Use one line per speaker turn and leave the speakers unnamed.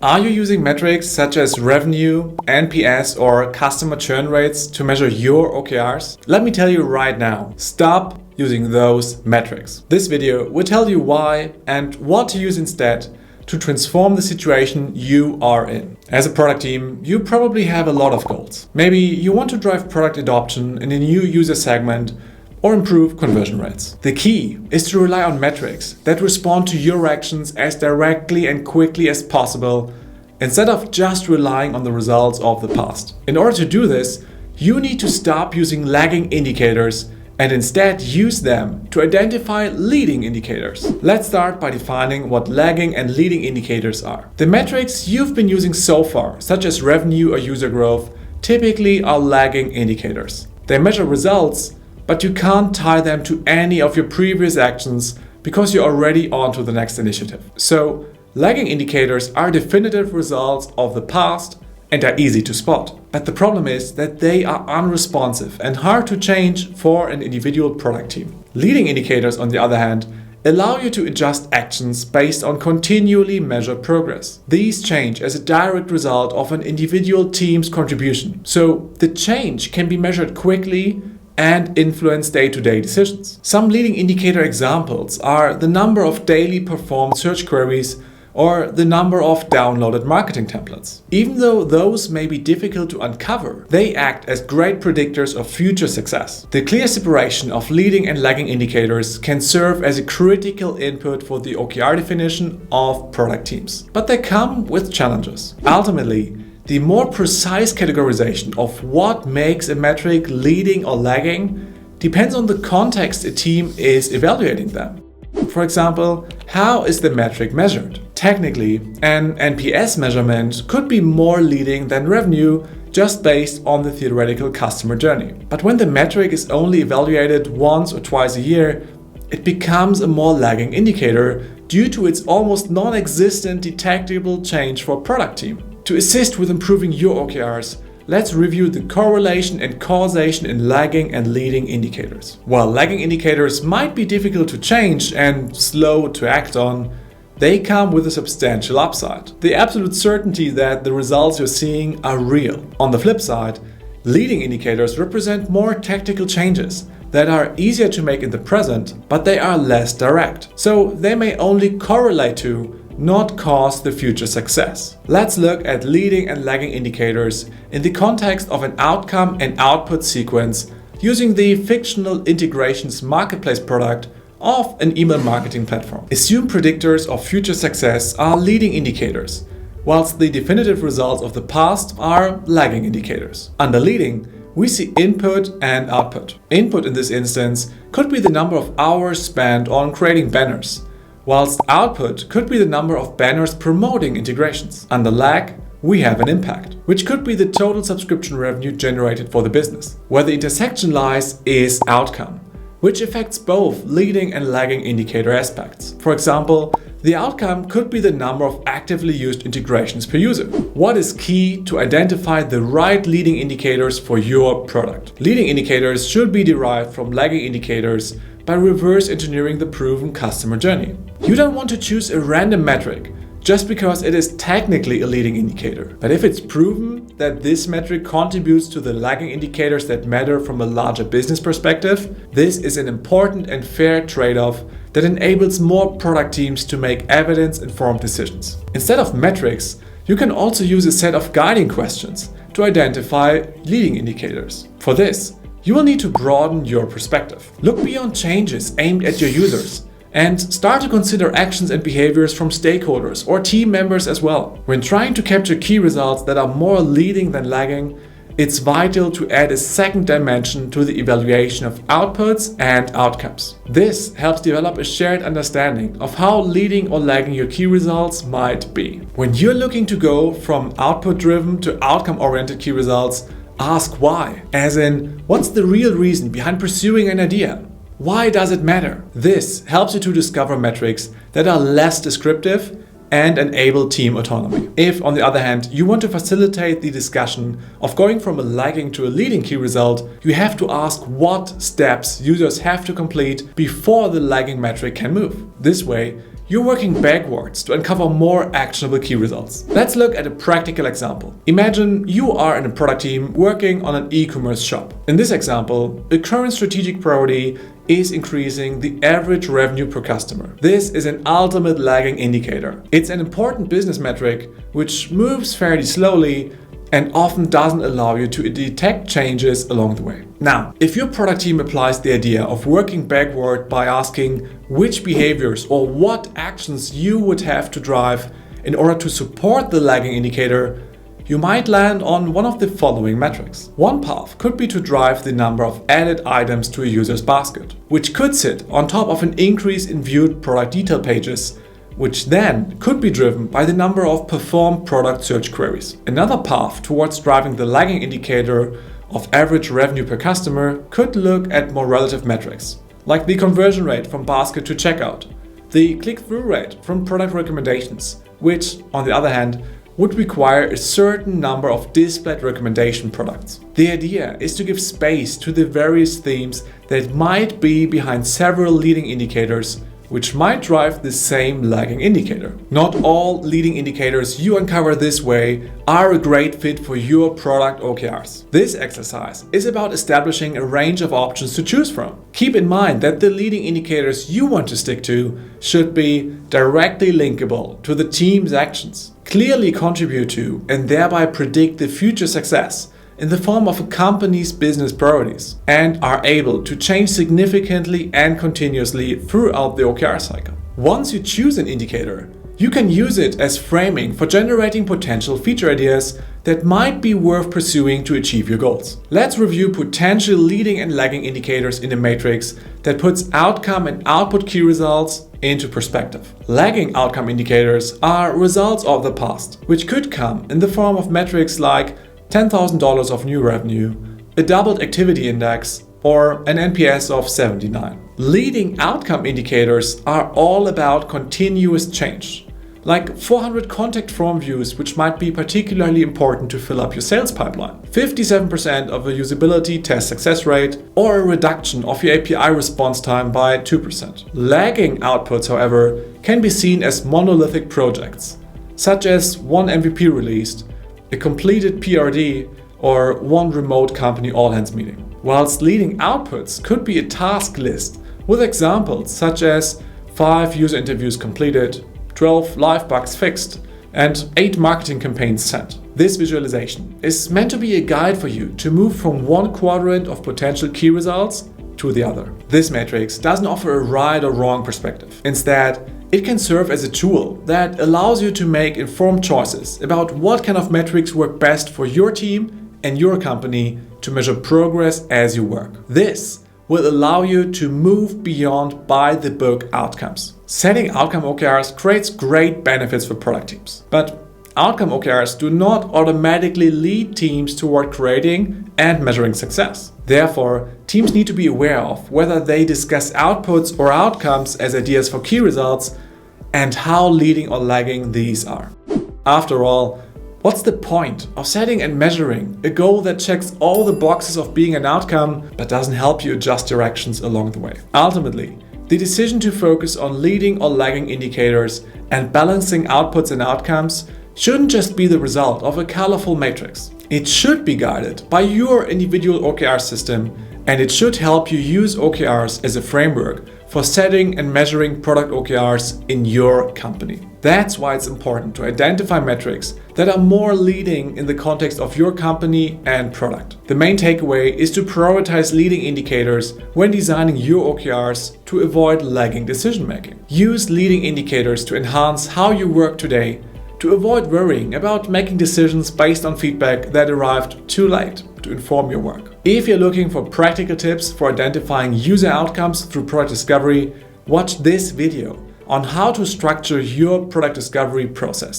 Are you using metrics such as revenue, NPS, or customer churn rates to measure your OKRs? Let me tell you right now, stop using those metrics. This video will tell you why and what to use instead to transform the situation you are in. As a product team, you probably have a lot of goals. Maybe you want to drive product adoption in a new user segment or improve conversion rates. The key is to rely on metrics that respond to your actions as directly and quickly as possible, instead of just relying on the results of the past. In order to do this, you need to stop using lagging indicators and instead use them to identify leading indicators. Let's start by defining what lagging and leading indicators are. The metrics you've been using so far, such as revenue or user growth, typically are lagging indicators. They measure results, but you can't tie them to any of your previous actions because you're already on to the next initiative. So, lagging indicators are definitive results of the past and are easy to spot. But the problem is that they are unresponsive and hard to change for an individual product team. Leading indicators, on the other hand, allow you to adjust actions based on continually measured progress. These change as a direct result of an individual team's contribution. So the change can be measured quickly and influence day-to-day decisions. Some leading indicator examples are the number of daily performed search queries or the number of downloaded marketing templates. Even though those may be difficult to uncover, they act as great predictors of future success. The clear separation of leading and lagging indicators can serve as a critical input for the OKR definition of product teams. But they come with challenges. Ultimately, the more precise categorization of what makes a metric leading or lagging depends on the context a team is evaluating them. For example, how is the metric measured? Technically, an NPS measurement could be more leading than revenue just based on the theoretical customer journey. But when the metric is only evaluated once or twice a year, it becomes a more lagging indicator due to its almost non-existent detectable change for a product team. To assist with improving your OKRs, let's review the correlation and causation in lagging and leading indicators. While lagging indicators might be difficult to change and slow to act on, they come with a substantial upside. The absolute certainty that the results you're seeing are real. On the flip side, leading indicators represent more tactical changes that are easier to make in the present, but they are less direct. So they may only correlate to, not cause the future success. Let's look at leading and lagging indicators in the context of an outcome and output sequence using the fictional integrations marketplace product of an email marketing platform. Assume predictors of future success are leading indicators, whilst the definitive results of the past are lagging indicators. Under leading, we see input and output. Input in this instance could be the number of hours spent on creating banners, whilst output could be the number of banners promoting integrations. Under lag, we have an impact, which could be the total subscription revenue generated for the business. Where the intersection lies is outcome, which affects both leading and lagging indicator aspects. For example, the outcome could be the number of actively used integrations per user. What is key to identify the right leading indicators for your product? Leading indicators should be derived from lagging indicators by reverse engineering the proven customer journey. You don't want to choose a random metric just because it is technically a leading indicator. But if it's proven that this metric contributes to the lagging indicators that matter from a larger business perspective, this is an important and fair trade-off that enables more product teams to make evidence-informed decisions. Instead of metrics, you can also use a set of guiding questions to identify leading indicators. For this, you will need to broaden your perspective. Look beyond changes aimed at your users and start to consider actions and behaviors from stakeholders or team members as well. When trying to capture key results that are more leading than lagging, it's vital to add a second dimension to the evaluation of outputs and outcomes. This helps develop a shared understanding of how leading or lagging your key results might be. When you're looking to go from output-driven to outcome-oriented key results, ask why. As in, what's the real reason behind pursuing an idea? Why does it matter? This helps you to discover metrics that are less descriptive and enable team autonomy. If, on the other hand, you want to facilitate the discussion of going from a lagging to a leading key result, you have to ask what steps users have to complete before the lagging metric can move. This way, you're working backwards to uncover more actionable key results. Let's look at a practical example. Imagine you are in a product team working on an e-commerce shop. In this example, a current strategic priority is increasing the average revenue per customer. This is an ultimate lagging indicator. It's an important business metric which moves fairly slowly and often doesn't allow you to detect changes along the way. Now, if your product team applies the idea of working backward by asking which behaviors or what actions you would have to drive in order to support the lagging indicator, you might land on one of the following metrics. One path could be to drive the number of added items to a user's basket, which could sit on top of an increase in viewed product detail pages, which then could be driven by the number of performed product search queries. Another path towards driving the lagging indicator of average revenue per customer could look at more relative metrics, like the conversion rate from basket to checkout, the click-through rate from product recommendations, which, on the other hand, would require a certain number of displayed recommendation products. The idea is to give space to the various themes that might be behind several leading indicators which might drive the same lagging indicator. Not all leading indicators you uncover this way are a great fit for your product OKRs. This exercise is about establishing a range of options to choose from. Keep in mind that the leading indicators you want to stick to should be directly linkable to the team's actions, clearly contribute to and thereby predict the future success in the form of a company's business priorities, and are able to change significantly and continuously throughout the OKR cycle. Once you choose an indicator, you can use it as framing for generating potential feature ideas that might be worth pursuing to achieve your goals. Let's review potential leading and lagging indicators in a matrix that puts outcome and output key results into perspective. Lagging outcome indicators are results of the past, which could come in the form of metrics like $10,000 of new revenue, a doubled activity index, or an NPS of 79. Leading outcome indicators are all about continuous change, like 400 contact form views, which might be particularly important to fill up your sales pipeline, 57% of a usability test success rate, or a reduction of your API response time by 2%. Lagging outputs, however, can be seen as monolithic projects, such as one MVP released, a completed PRD, or one remote company all-hands meeting. Whilst leading outputs could be a task list with examples such as 5 user interviews completed, 12 live bugs fixed, and 8 marketing campaigns sent. This visualization is meant to be a guide for you to move from one quadrant of potential key results to the other. This matrix doesn't offer a right or wrong perspective. Instead, it can serve as a tool that allows you to make informed choices about what kind of metrics work best for your team and your company to measure progress as you work. This will allow you to move beyond by-the-book outcomes. Setting outcome OKRs creates great benefits for product teams, but outcome OKRs do not automatically lead teams toward creating and measuring success. Therefore, teams need to be aware of whether they discuss outputs or outcomes as ideas for key results and how leading or lagging these are. After all, what's the point of setting and measuring a goal that checks all the boxes of being an outcome but doesn't help you adjust your actions along the way? Ultimately, the decision to focus on leading or lagging indicators and balancing outputs and outcomes shouldn't just be the result of a colorful matrix. It should be guided by your individual OKR system, and it should help you use OKRs as a framework for setting and measuring product OKRs in your company. That's why it's important to identify metrics that are more leading in the context of your company and product. The main takeaway is to prioritize leading indicators when designing your OKRs to avoid lagging decision making. Use leading indicators to enhance how you work today, to avoid worrying about making decisions based on feedback that arrived too late to inform your work. If you're looking for practical tips for identifying user outcomes through product discovery, watch this video on how to structure your product discovery process.